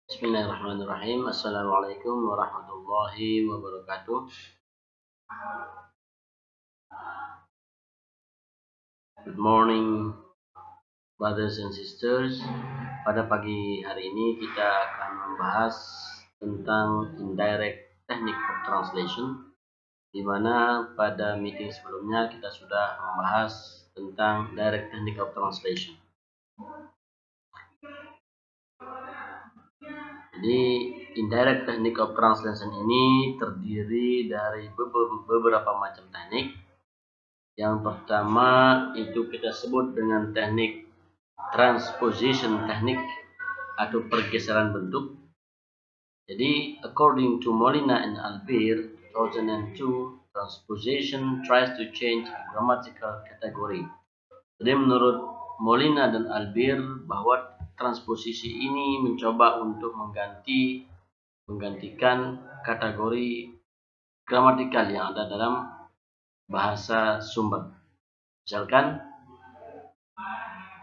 Bismillahirrahmanirrahim. Assalamualaikum warahmatullahi wabarakatuh. Good morning, brothers and sisters. Pada pagi hari ini kita akan membahas tentang indirect technique of translation, di mana pada meeting sebelumnya kita sudah membahas tentang direct technique of translation. Jadi indirect technique of translation ini terdiri dari beberapa macam teknik. Yang pertama itu kita sebut dengan teknik transposition technique atau pergeseran bentuk. Jadi according to Molina and Albir 2002, transposition tries to change a grammatical category. Jadi menurut Molina dan Albir bahwa transposisi ini mencoba untuk menggantikan kategori gramatikal yang ada dalam bahasa sumber. Misalkan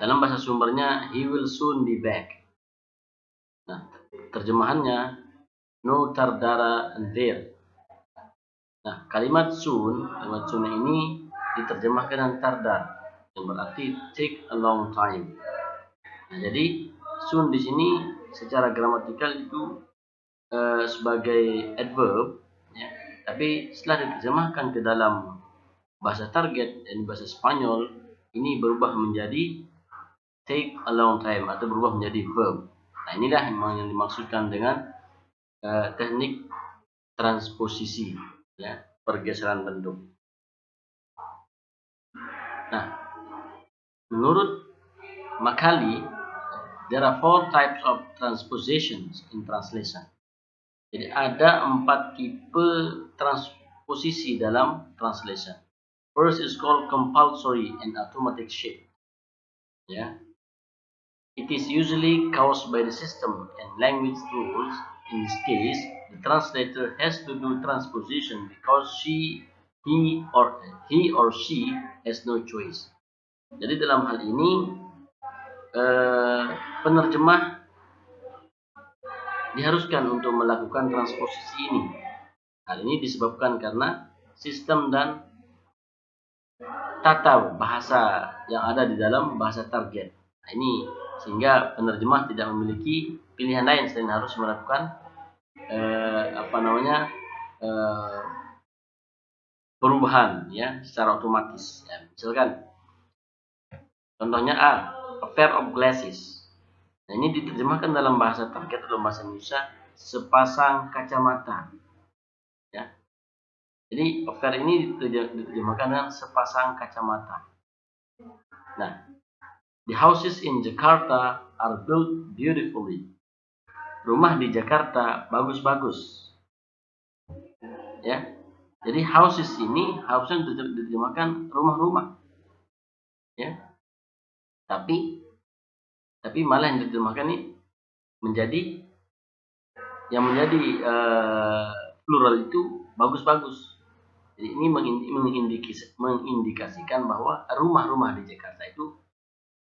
dalam bahasa sumbernya he will soon be back. Nah, terjemahannya no tardara there. Nah, kalimat soon ini diterjemahkan dengan tardar, yang berarti take a long time. Nah, jadi soon di sini secara gramatikal itu sebagai adverb, ya. Tapi setelah diterjemahkan ke dalam bahasa target dan bahasa Spanyol, ini berubah menjadi take a long time atau berubah menjadi verb. Nah, inilah yang dimaksudkan dengan teknik transposisi, ya, pergeseran bentuk. Nah, menurut Macaulay, there are 4 types of transpositions in translation. Jadi ada 4 tipe transposisi dalam translation. First is called compulsory and automatic shift. Yeah. It is usually caused by the system and language rules. In this case, the translator has to do transposition because he or she has no choice. Jadi dalam hal ini penerjemah diharuskan untuk melakukan transposisi ini. Hal ini disebabkan karena sistem dan tata bahasa yang ada di dalam bahasa target. Nah, ini sehingga penerjemah tidak memiliki pilihan lain selain harus melakukan perubahan, ya, secara otomatis. Ya, misalkan contohnya A, pair of glasses. Nah, ini diterjemahkan dalam bahasa target dalam bahasa Indonesia sepasang kacamata. Ya. Jadi pair ini diterjemahkan dengan sepasang kacamata. Nah, the houses in Jakarta are built beautifully. Rumah di Jakarta bagus-bagus. Ya. Jadi houses ini harusnya diterjemahkan rumah-rumah. Ya. Tapi malah yang diterjemahkan ini menjadi plural itu bagus-bagus. Jadi ini mengindikasikan bahwa rumah-rumah di Jakarta itu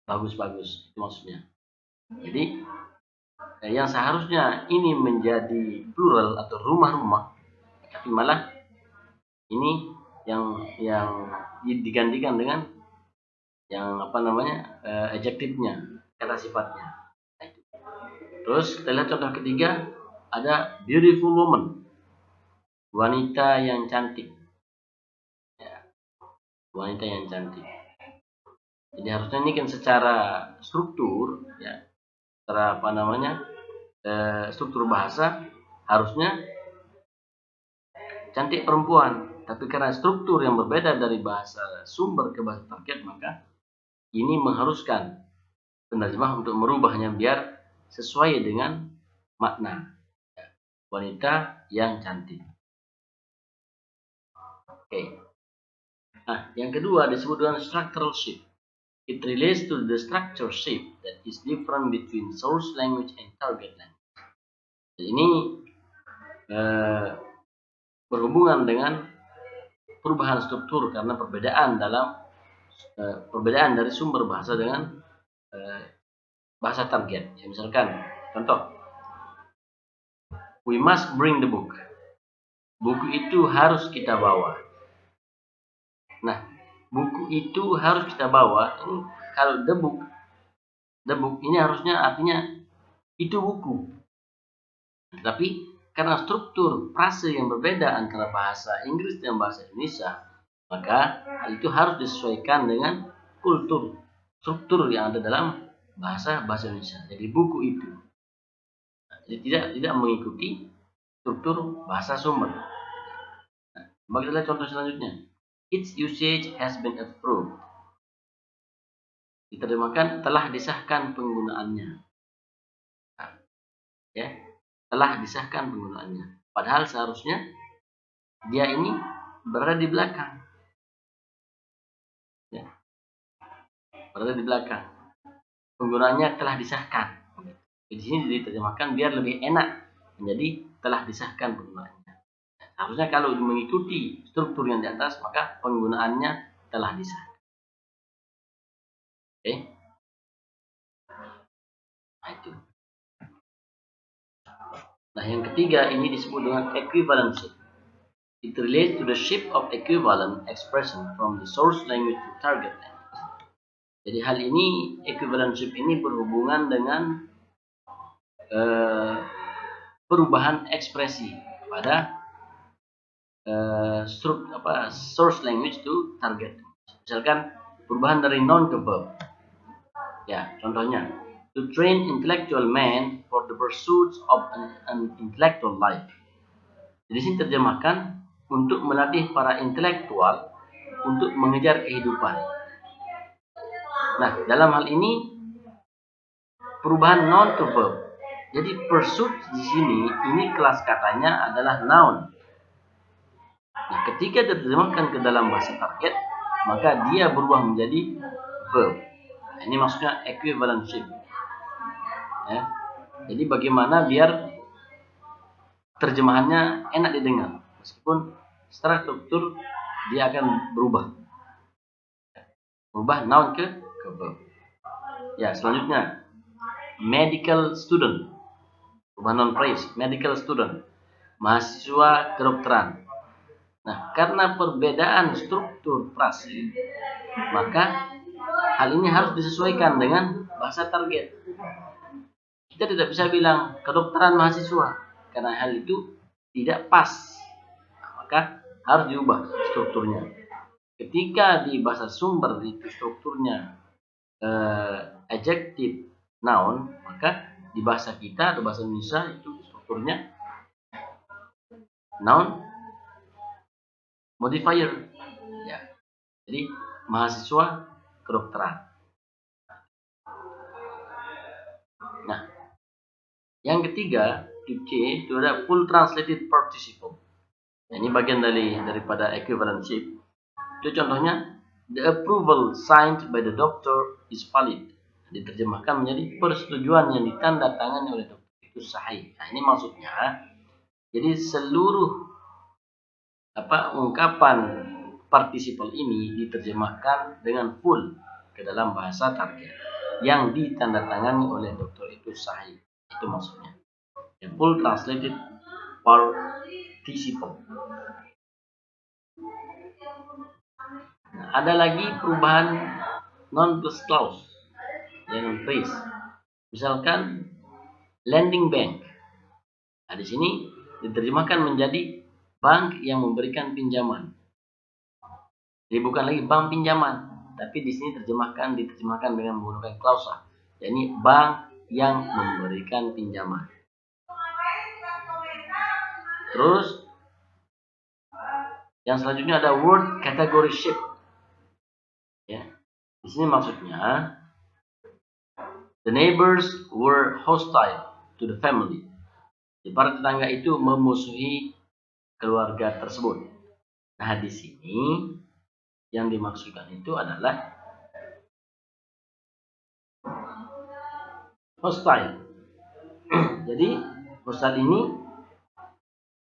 bagus-bagus, itu maksudnya. Jadi yang seharusnya ini menjadi plural atau rumah-rumah, tapi malah ini yang digantikan dengan yang adjektifnya, kata sifatnya. Terus kita lihat contoh ketiga, ada beautiful woman, wanita yang cantik. Ya, wanita yang cantik. Jadi harusnya ini kan secara struktur, ya, secara struktur bahasa harusnya cantik perempuan. Tapi karena struktur yang berbeda dari bahasa sumber ke bahasa target, maka ini mengharuskan penerjemah untuk merubahnya biar sesuai dengan makna, ya, wanita yang cantik. Oke. Nah, yang kedua disebut dengan structural shift. It relates to the structure shift that is different between source language and target language. Jadi ini berhubungan dengan perubahan struktur karena perbedaan dari sumber bahasa dengan bahasa target. Ya, misalkan contoh, we must bring the book. Buku itu harus kita bawa. Nah, buku itu harus kita bawa. Ini kalau the book ini harusnya artinya itu buku. Tapi karena struktur frase yang berbeda antara bahasa Inggris dan bahasa Indonesia, maka hal itu harus disesuaikan dengan struktur yang ada dalam bahasa Indonesia. Jadi buku itu jadi tidak mengikuti struktur bahasa sumber. Bagilah contoh selanjutnya. Its usage has been approved. Diterjemahkan telah disahkan penggunaannya. Ya, telah disahkan penggunaannya. Padahal seharusnya dia ini berada di belakang. Ya, berada di belakang. Penggunaannya telah disahkan. Di sini diterjemahkan biar lebih enak menjadi telah disahkan penggunaannya. Harusnya kalau mengikuti struktur yang di atas, maka penggunaannya telah disahkan. Oke. Nah, itu. Nah, yang ketiga ini disebut dengan equivalency. It relates to the shift of equivalent expression from the source language to target language. Jadi hal ini, equivalency ini berhubungan dengan perubahan ekspresi pada source language to target. Misalkan perubahan dari noun ke verb. Ya, contohnya, to train intellectual man for the pursuits of an intellectual life. Jadi sini terjemahkan untuk melatih para intelektual untuk mengejar kehidupan. Nah, dalam hal ini perubahan noun ke verb. Jadi pursuit di sini ini kelas katanya adalah noun. Nah, ketika diterjemahkan ke dalam bahasa target, maka dia berubah menjadi verb. Nah, ini maksudnya equivalency. Ya. Jadi bagaimana biar terjemahannya enak didengar, meskipun secara struktur dia akan berubah noun ke verb. Ya, selanjutnya medical student, perubahan non phrase, medical student, mahasiswa kedokteran. Nah, karena perbedaan struktur frase, maka hal ini harus disesuaikan dengan bahasa target. Kita tidak bisa bilang kedokteran mahasiswa, karena hal itu tidak pas. Maka harus diubah strukturnya. Ketika di bahasa sumber itu strukturnya adjective noun, maka di bahasa kita atau bahasa Indonesia itu strukturnya noun modifier. Ya. Jadi mahasiswa kedokteran. Nah, yang ketiga, C itu ada full translated participle. Nah, ini bagian daripada equivalency. Itu contohnya, the approval signed by the doctor is valid. Diterjemahkan menjadi persetujuan yang ditandatangani oleh dokter itu sahih. Nah, ini maksudnya, jadi seluruh ungkapan participle ini diterjemahkan dengan full ke dalam bahasa target yang ditandatangani oleh dokter itu sahih. Itu maksudnya. The full translated participle. Nah, ada lagi perubahan non plus clause yang phrase. Misalkan lending bank. Nah, di sini diterjemahkan menjadi bank yang memberikan pinjaman. Jadi bukan lagi bank pinjaman, tapi di sini diterjemahkan dengan menggunakan klausa. yakni bank yang memberikan pinjaman. Terus yang selanjutnya ada word category shift. Ya. Di sini maksudnya the neighbors were hostile to the family. Jadi para tetangga itu memusuhi keluarga tersebut. Nah, di sini yang dimaksudkan itu adalah hostile. Jadi hostile ini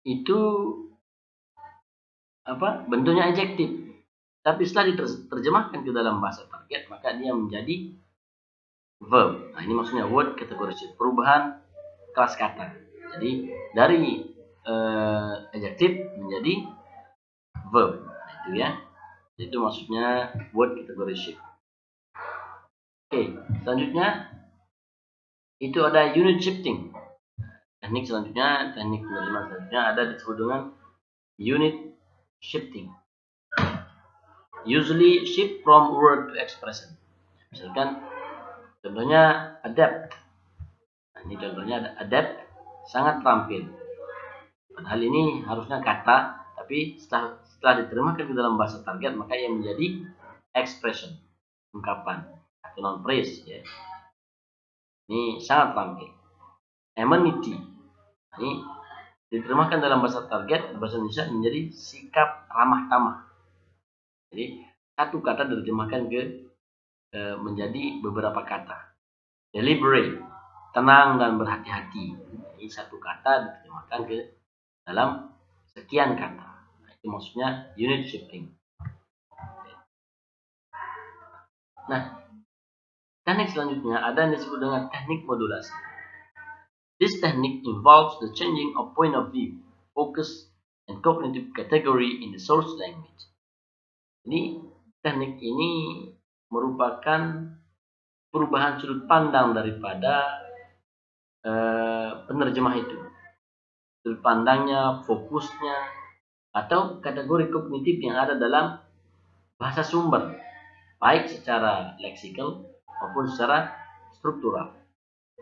itu bentuknya adjektif. Tapi setelah diterjemahkan ke dalam bahasa target, maka dia menjadi verb. Nah, ini maksudnya word kategori shift, perubahan kelas kata. Jadi dari adjective menjadi verb. Nah, itu ya. Itu maksudnya word kategori shift. Oke, selanjutnya itu ada unit shifting. Teknik selanjutnya, teknik penerimaan selanjutnya ada disebut dengan unit shifting. Usually shift from word to expression. Misalkan contohnya adapt. Nah, ini contohnya ada adapt, sangat terampil. Padahal ini harusnya kata, tapi setelah diterjemahkan ke dalam bahasa target maka ia menjadi expression, ungkapan atau non phrase ya. Ini sangat terampil. Amenity. Ini diterjemahkan dalam bahasa target bahasa Indonesia menjadi sikap ramah tamah. Jadi satu kata diterjemahkan menjadi beberapa kata. Deliberate, tenang dan berhati-hati. Ini satu kata diterjemahkan ke dalam sekian kata. Nah, itu maksudnya unit shifting. Nah, teknik selanjutnya ada yang disebut dengan teknik modulasi. This technique involves the changing of point of view, focus, and cognitive category in the source language. Ini teknik ini merupakan perubahan sudut pandang daripada penerjemah itu. Sudut pandangnya, fokusnya, atau kategori kognitif yang ada dalam bahasa sumber, baik secara leksikal maupun secara struktural.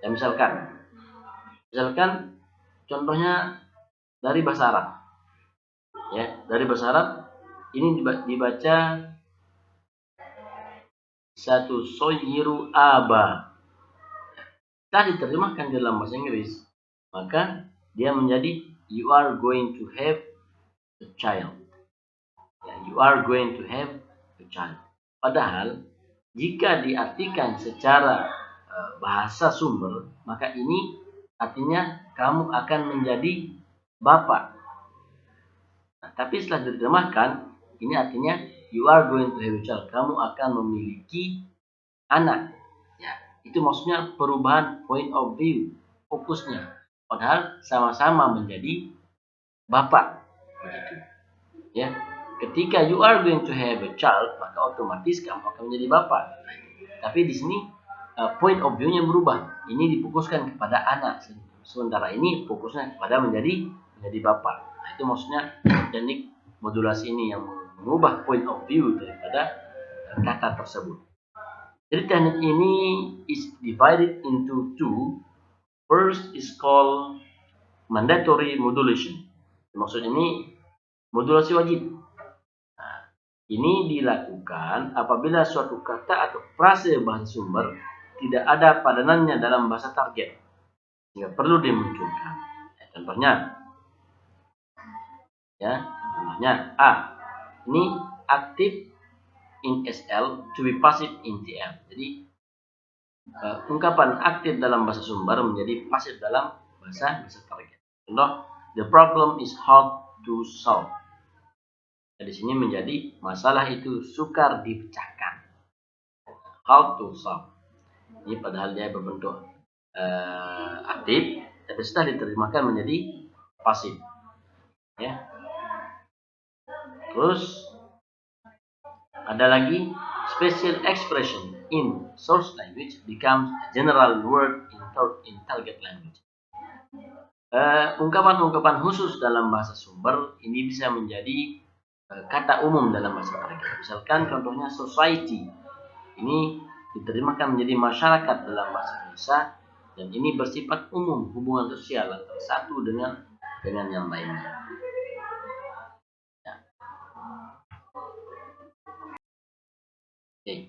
Ya, misalkan contohnya dari bahasa Arab. Ya, dari bahasa Arab ini dibaca satu soyiru aba. Setelah diterjemahkan dalam bahasa Inggris, maka dia menjadi you are going to have a child. Ya, you are going to have a child. Padahal jika diartikan secara bahasa sumber, maka ini artinya kamu akan menjadi bapak. Nah, tapi setelah diterjemahkan, ini artinya you are going to have a child. Kamu akan memiliki anak. Ya, itu maksudnya perubahan point of view, fokusnya. Padahal sama-sama menjadi bapak. Begitu. Ya, ketika you are going to have a child, maka otomatis kamu akan menjadi bapak. Tapi di sini point of view-nya berubah. Ini difokuskan kepada anak, sementara ini fokusnya kepada menjadi bapak. Nah, itu maksudnya teknik modulasi ini yang mengubah point of view daripada kata tersebut. Jadi teknik ini is divided into two. First is called mandatory modulation. Maksud ini modulasi wajib. Nah, ini dilakukan apabila suatu kata atau frase bahasa sumber tidak ada padanannya dalam bahasa target, sehingga perlu dimunculkan. Contohnya A. Ini aktif in SL to be passive in TL. Jadi ungkapan aktif dalam bahasa sumber menjadi pasif dalam bahasa target. Contoh, the problem is hard to solve. Nah, di sini menjadi masalah itu sukar dipecahkan. Hard to solve. Ini padahal dia berbentuk aktif, tapi setelah diterjemahkan menjadi pasif. Ya. Terus ada lagi special expression in source language becomes general word in target language. Ungkapan-ungkapan khusus dalam bahasa sumber ini bisa menjadi kata umum dalam bahasa target. Misalkan contohnya society. Ini diterjemahkan menjadi masyarakat dalam bahasa Indonesia, dan ini bersifat umum, hubungan sosial antara satu dengan yang lainnya. Ya. Oke.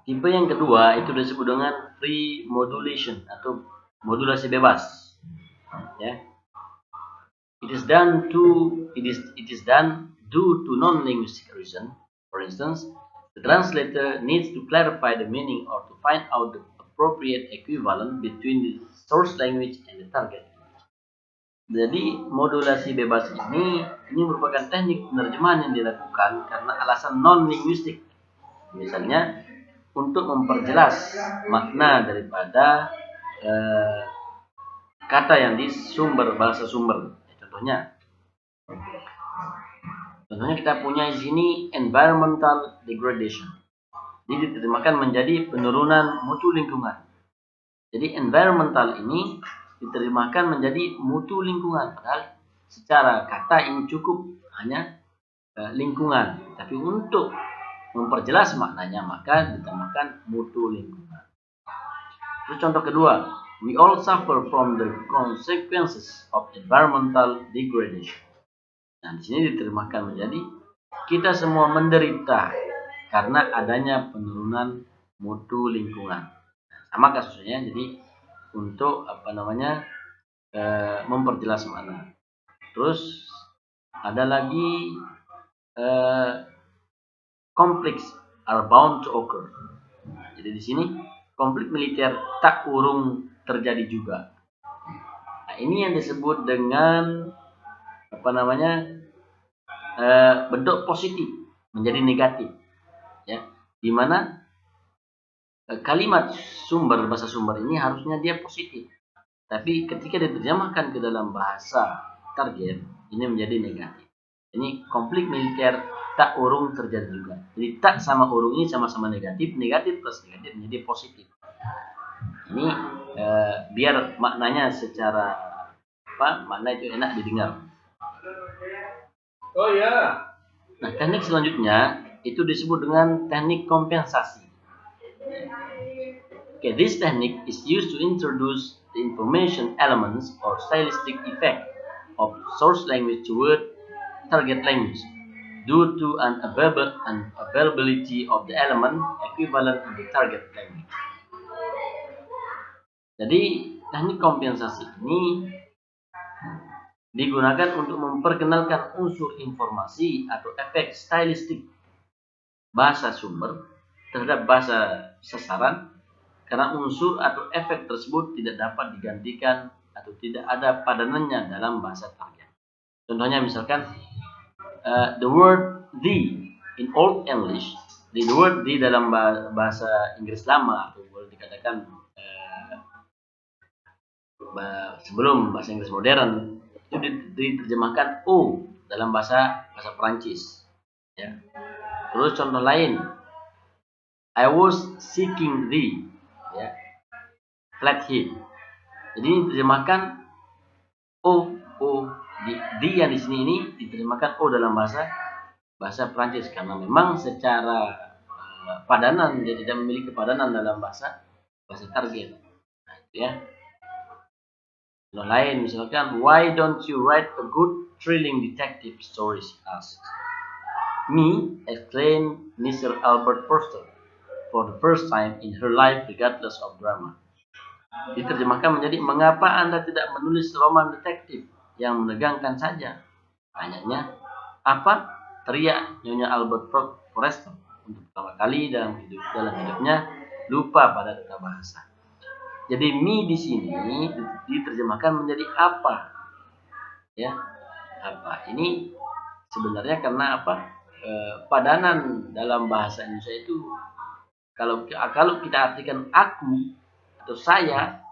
Tipe yang kedua itu disebut dengan free modulation atau modulasi bebas. Ya. It is done due to non-linguistic reason. For instance, the translator needs to clarify the meaning or to find out the appropriate equivalent between the source language and the target language. Jadi modulasi bebas ini merupakan teknik penerjemahan yang dilakukan karena alasan non-linguistik. Misalnya, untuk memperjelas makna daripada kata yang di bahasa sumber. Contohnya kita punya di sini environmental degradation. Jadi diterjemahkan menjadi penurunan mutu lingkungan. Jadi environmental ini diterjemahkan menjadi mutu lingkungan, padahal secara kata ini cukup hanya lingkungan, tapi untuk memperjelas maknanya maka diterjemahkan mutu lingkungan. Terus contoh kedua, we all suffer from the consequences of environmental degradation. Nah, di sini diterjemahkan menjadi kita semua menderita karena adanya penurunan mutu lingkungan. Sama kasusnya, jadi untuk memperjelas makna. Terus ada lagi conflicts are bound to occur. Jadi di sini konflik militer tak urung terjadi juga. Nah, ini yang disebut dengan bentuk positif menjadi negatif, ya, di mana kalimat bahasa sumber ini harusnya dia positif, tapi ketika diterjemahkan ke dalam bahasa target ini menjadi negatif. Ini konflik militer tak urung terjadi juga. Jadi tak sama urung ini sama-sama negatif, negatif plus negatif menjadi positif. Ini biar maknanya secara makna itu enak didengar. Oh ya. Nah, teknik selanjutnya itu disebut dengan teknik kompensasi. Okay, this technique is used to introduce the information elements or stylistic effect of source language toward target language due to an availability of the element equivalent in the target language. Jadi teknik kompensasi ini digunakan untuk memperkenalkan unsur informasi atau efek stylistik bahasa sumber terhadap bahasa sasaran karena unsur atau efek tersebut tidak dapat digantikan atau tidak ada padanannya dalam bahasa target. Contohnya misalkan the word the in Old English, the word the dalam bahasa Inggris lama atau boleh dikatakan sebelum bahasa Inggris modern itu diterjemahkan o dalam bahasa Perancis, ya. Terus contoh lain, I was seeking thee, ya, flathead. Jadi diterjemahkan o di yang di sini ini diterjemahkan o dalam bahasa Perancis karena memang secara padanan dia tidak memiliki padanan dalam bahasa target. Nah, itu ya. Contoh lain misalkan, why don't you write a good thrilling detective stories? Asked. Me, exclaimed Mr. Albert Forster, for the first time in her life regardless of drama. Diterjemahkan menjadi, mengapa Anda tidak menulis roman detektif yang menegangkan saja? Tanyanya, apa? Teriak Nyonya Albert Forster untuk pertama kali dalam hidupnya lupa pada tata bahasa. Jadi me di sini diterjemahkan menjadi apa? Ya, apa? Ini sebenarnya karena apa? Padanan dalam bahasa Indonesia itu kalau kita artikan aku atau saya,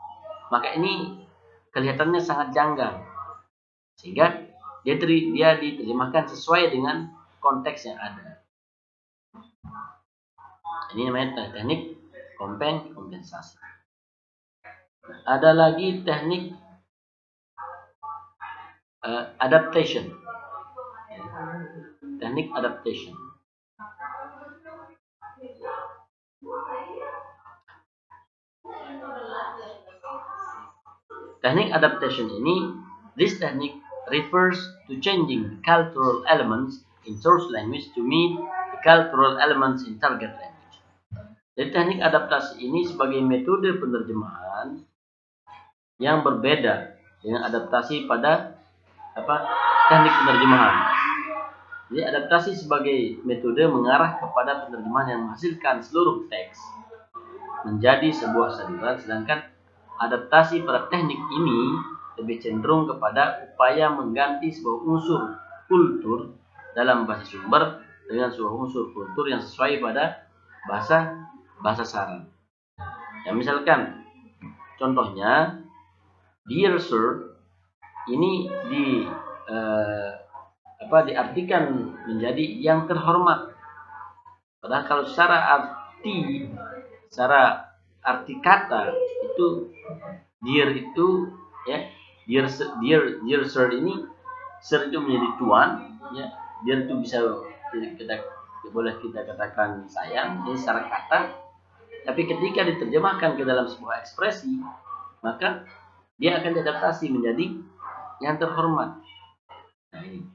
maka ini kelihatannya sangat janggal. Sehingga dia diterjemahkan sesuai dengan konteks yang ada. Ini namanya teknik kompensasi. Ada lagi teknik adaptation. Teknik adaptation. Teknik adaptation ini, this technique refers to changing cultural elements in source language to meet the cultural elements in target language. Jadi teknik adaptasi ini sebagai metode penerjemahan yang berbeda dengan adaptasi pada teknik penerjemahan. Jadi adaptasi sebagai metode mengarah kepada penerjemahan yang menghasilkan seluruh teks menjadi sebuah saluran, sedangkan adaptasi pada teknik ini lebih cenderung kepada upaya mengganti sebuah unsur kultur dalam bahasa sumber dengan sebuah unsur kultur yang sesuai pada bahasa bahasa saran. Ya, misalkan contohnya dear sir ini diartikan menjadi yang terhormat. Padahal kalau secara arti kata itu dear itu ya dear sir ini sir itu menjadi tuan ya, dear itu bisa kita katakan sayang ini secara kata, tapi ketika diterjemahkan ke dalam sebuah ekspresi maka dia akan diadaptasi menjadi yang terhormat. Nah, ini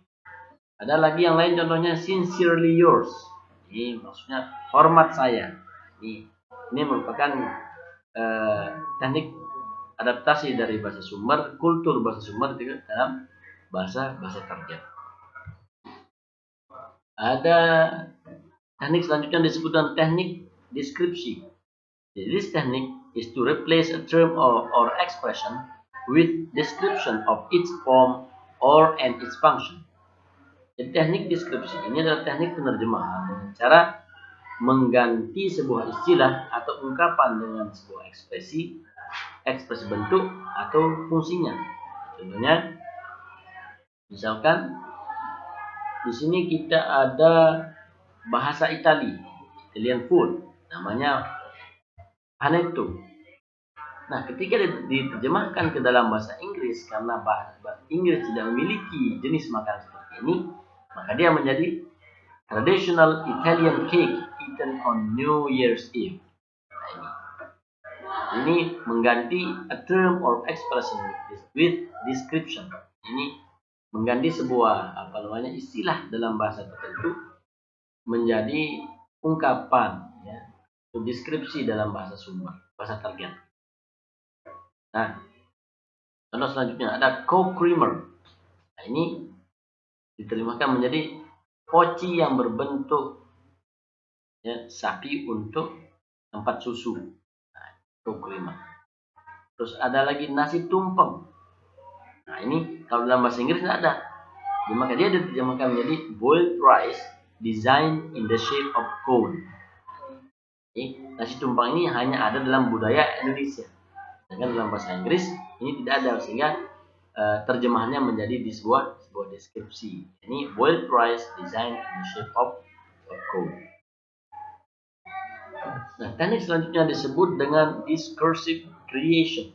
ada lagi yang lain, contohnya sincerely yours, ini maksudnya hormat saya. Ini merupakan teknik adaptasi dari bahasa sumber, kultur bahasa sumber dalam bahasa target. Ada teknik selanjutnya disebutkan teknik deskripsi. This technique is to replace a term or expression with description of its form or and its function. Jadi teknik deskripsi ini adalah teknik penerjemahan dengan cara mengganti sebuah istilah atau ungkapan dengan sebuah ekspresi bentuk atau fungsinya. Contohnya, misalkan di sini kita ada bahasa Italian food, namanya panetto. Nah, ketika diterjemahkan ke dalam bahasa Inggris, karena bahasa Inggris tidak memiliki jenis makanan seperti ini, maka dia menjadi traditional Italian cake eaten on New Year's Eve. Nah, ini mengganti a term or expression with description. Ini mengganti sebuah istilah dalam bahasa tertentu menjadi ungkapan ya, deskripsi dalam bahasa sumber, bahasa target. Nah, contoh selanjutnya ada co-creamer. Nah, ini diterjemahkan menjadi poci yang berbentuk ya, sapi untuk tempat susu. Nah, co-creamer. Terus ada lagi nasi tumpeng. Nah, ini kalau dalam bahasa Inggris tidak ada. Maka dia diterjemahkan menjadi boiled rice designed in the shape of cone. Nasi tumpeng ini hanya ada dalam budaya Indonesia. Sedangkan dalam bahasa Inggris ini tidak ada, sehingga terjemahannya menjadi di sebuah deskripsi. Ini boiled rice designed in the shape of cone. Nah, teknik selanjutnya disebut dengan discursive creation.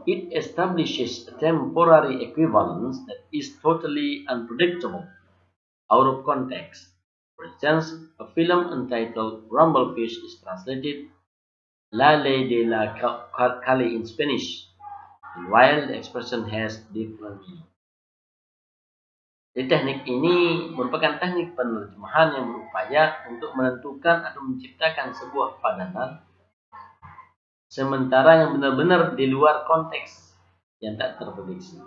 It establishes a temporary equivalence that is totally unpredictable, out of context. For instance, a film entitled Rumblefish is translated La Ley de la Calle in Spanish, while the expression has different meaning. Jadi teknik ini merupakan teknik penerjemahan yang berupaya untuk menentukan atau menciptakan sebuah padanan sementara yang benar-benar di luar konteks yang tak terprediksi.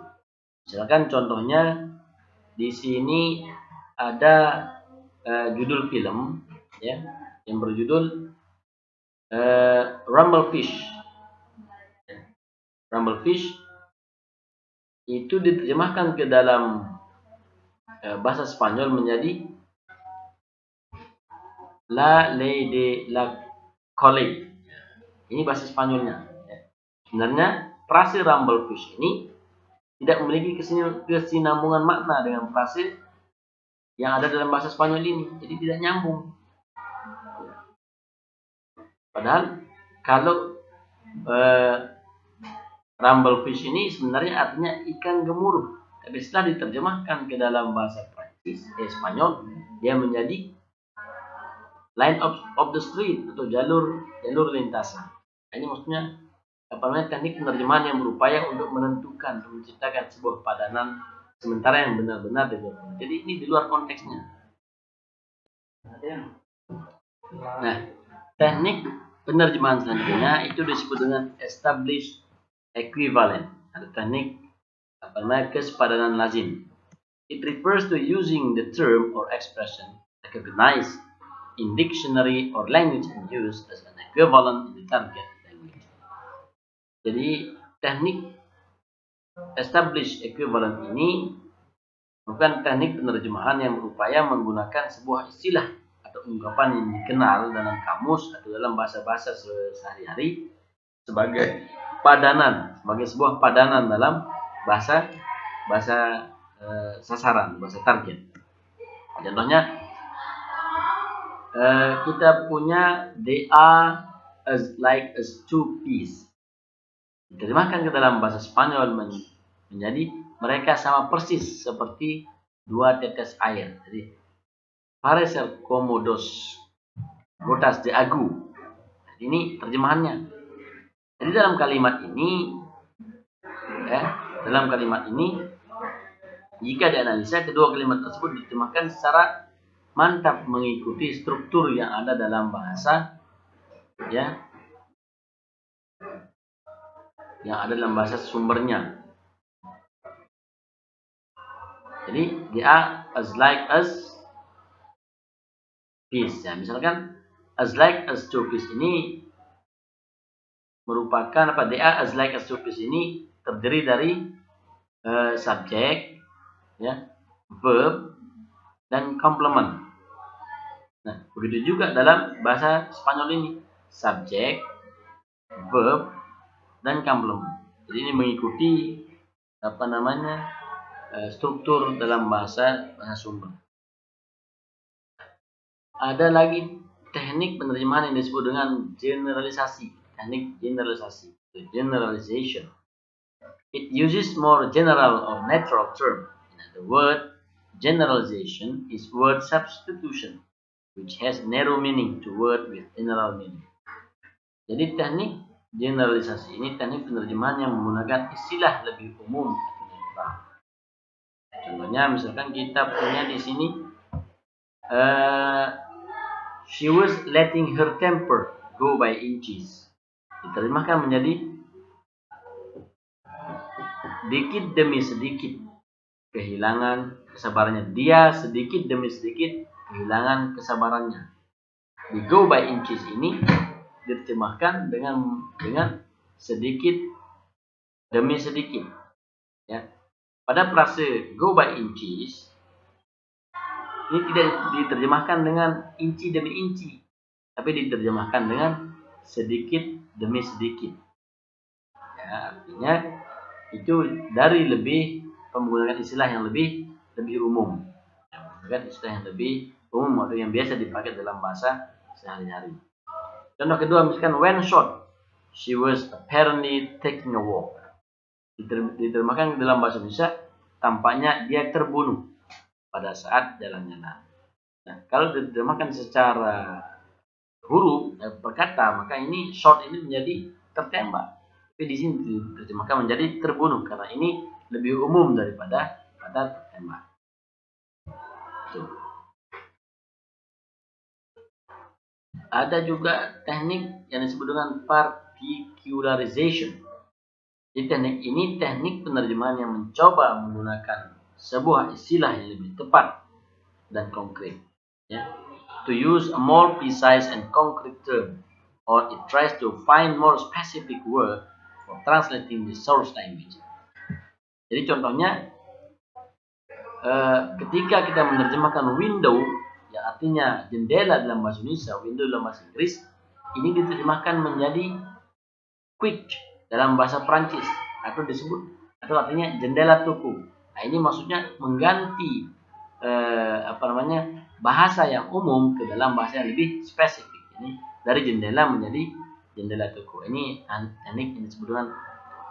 Misalkan contohnya di sini ada judul film ya yang berjudul Rumblefish. Rumblefish itu diterjemahkan ke dalam bahasa Spanyol menjadi La Ley de la Calle. Ini bahasa Spanyolnya. Sebenarnya frase Rumblefish ini tidak memiliki kesinambungan makna dengan frase yang ada dalam bahasa Spanyol ini. Jadi tidak nyambung. Padahal kalau Rumblefish ini sebenarnya artinya ikan gemuruh. Tapi setelah diterjemahkan ke dalam bahasa Prancis, Spanyol, dia menjadi line of the street atau jalur lintasan. Ini maksudnya teknik penerjemahan yang berupaya untuk menentukan, untuk menciptakan sebuah padanan sementara yang benar-benar di luar. Jadi ini di luar konteksnya. Nah, teknik penerjemahan selanjutnya itu disebut dengan established equivalent atau teknik kesepadanan lazim. It refers to using the term or expression recognized in dictionary or language in use as an equivalent in the target language. Jadi teknik established equivalent ini bukan teknik penerjemahan yang berupaya menggunakan sebuah istilah atau ungkapan yang dikenal dalam kamus atau dalam bahasa-bahasa sehari-hari sebagai sebuah padanan dalam bahasa sasaran, bahasa target. Contohnya kita punya they are as like as two peas. Diterjemahkan ke dalam bahasa Spanyol menjadi mereka sama persis seperti dua tetes air. Jadi parecer como dos gotas de agua. Ini terjemahannya. Jadi dalam kalimat ini, jika dianalisa kedua kalimat tersebut diterjemahkan secara mantap mengikuti struktur yang ada dalam bahasa, yang ada dalam bahasa sumbernya. Jadi they are as like as peas. Ya, misalkan as like as two peas ini merupakan apa? They are as like as two peas ini terdiri dari subjek, verb dan complement. Nah, begitu juga dalam bahasa Spanyol ini, subjek, verb dan complement. Jadi ini mengikuti struktur dalam bahasa sumber. Ada lagi teknik penerjemahan yang disebut dengan generalisasi, teknik generalisasi, generalization. It uses more general or natural term. In other words, generalization is word substitution, which has narrow meaning to word with general meaning. Jadi teknik generalisasi ini teknik penerjemahan yang menggunakan istilah lebih umum atau netral. Contohnya misalkan kita punya di sini she was letting her temper go by inches. Diterjemahkan menjadi sedikit demi sedikit kehilangan kesabarannya. Dia sedikit demi sedikit kehilangan kesabarannya. Di go by inches ini diterjemahkan dengan sedikit demi sedikit. Ya. Pada frase go by inches ini tidak diterjemahkan dengan inci demi inci, tapi diterjemahkan dengan sedikit demi sedikit. Ya, artinya itu dari menggunakan istilah yang lebih umum. Menggunakan istilah yang lebih umum atau yang biasa dipakai dalam bahasa sehari-hari. Contoh kedua misalkan when shot, she was apparently taking a walk. Diterjemahkan dalam bahasa Indonesia, tampaknya dia terbunuh pada saat jalan-jalan. Nah, kalau diterjemahkan secara huruf perkata, maka ini shot ini menjadi tertembak. Tapi di sini diterjemahkan menjadi terbunuh karena ini lebih umum daripada kata tertembak. Ada juga teknik yang disebut dengan particularization. Jadi teknik ini teknik penerjemahan yang mencoba menggunakan sebuah istilah yang lebih tepat dan konkret. To use a more precise and concrete term, or it tries to find more specific word for translating the source language. Jadi contohnya, ketika kita menerjemahkan window, yang artinya jendela dalam bahasa Indonesia, window dalam bahasa Inggris, ini diterjemahkan menjadi quick dalam bahasa Prancis, atau artinya jendela toko. Nah, ini maksudnya mengganti bahasa yang umum ke dalam bahasa yang lebih spesifik. Ini dari jendela menjadi jendela toko. Ini teknik yang disebut dengan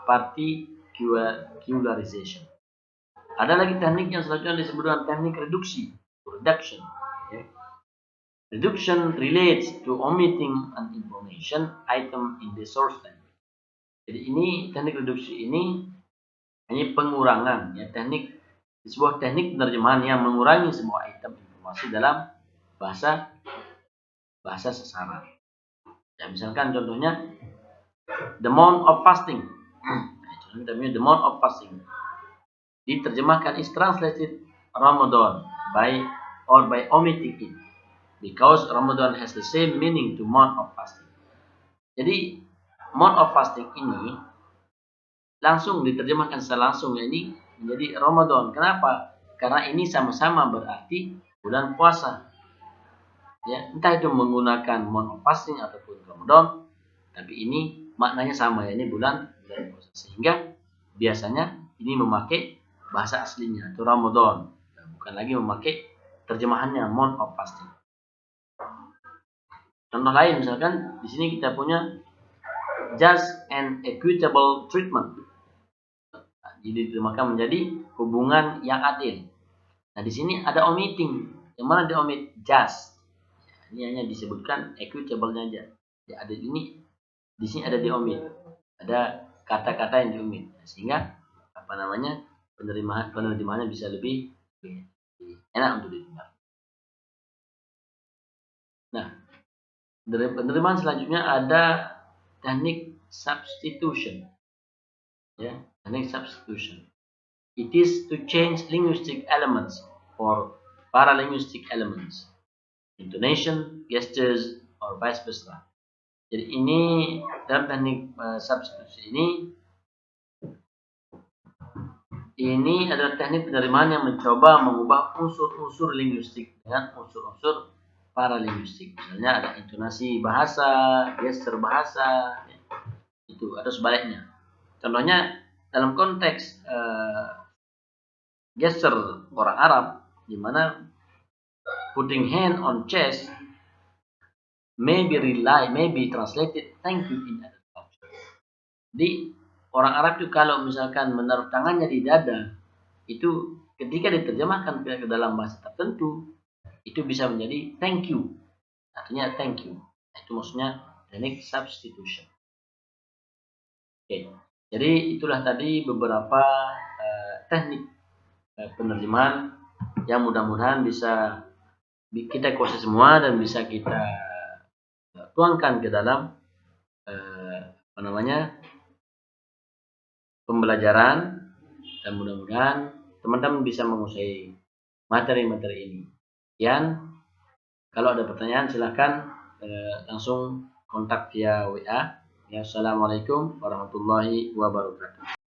particularization. Ada lagi teknik yang selanjutnya disebut dengan teknik reduction. Reduction relates to omitting an information item in the source language. Jadi ini teknik reduksi ini pengurangan, sebuah teknik penerjemahan yang mengurangi sebuah item informasi dalam bahasa sasaran. Ya, misalkan contohnya the month of fasting. The month of fasting diterjemahkan is translated Ramadan by omitting it, because Ramadan has the same meaning to month of fasting. Jadi month of fasting ini langsung diterjemahkan secara langsung ini menjadi Ramadan. Kenapa? Karena ini sama-sama berarti bulan puasa. Ya, entah itu menggunakan month of fasting ataupun Ramadan, tapi ini maknanya sama ya, ini bulan puasa. Sehingga biasanya ini memakai bahasa aslinya itu Ramadan, bukan lagi memakai terjemahannya month of fasting. Contoh lain misalkan di sini kita punya just and equitable treatment. Jadi diterjemahkan menjadi hubungan yang adil. Nah, di sini ada omitting. Yang mana dia omit? Just. Ini hanya disebutkan equitable-nya aja. Ya, ada ini di sini ada di omit. Ada kata-kata yang diomit. Sehingga penerimaannya bisa lebih enak untuk didengar. Nah, penerimaan selanjutnya ada teknik substitution. Ya, teknik substitution. It is to change linguistic elements or paralinguistic elements, intonation, gestures, or vice versa. Jadi ini dalam teknik substitusi ini adalah teknik penerimaan yang mencoba mengubah unsur-unsur linguistik dengan unsur-unsur paralinguistik. Misalnya ada intonasi bahasa, gesture bahasa, itu atau sebaliknya. Contohnya dalam konteks gesture orang Arab, di mana putting hand on chest may be translated thank you in other culture. Di orang Arab itu kalau misalkan menaruh tangannya di dada, itu ketika diterjemahkan ke dalam bahasa tertentu, itu bisa menjadi thank you. Artinya thank you. Itu maksudnya teknik substitution. Oke. Jadi itulah tadi beberapa teknik penerjemahan yang mudah-mudahan bisa kita kuasai semua dan bisa kita tuangkan ke dalam pembelajaran, dan mudah-mudahan teman-teman bisa menguasai materi-materi ini. Dan kalau ada pertanyaan silahkan langsung kontak via WA. Ya, Assalamualaikum warahmatullahi wabarakatuh.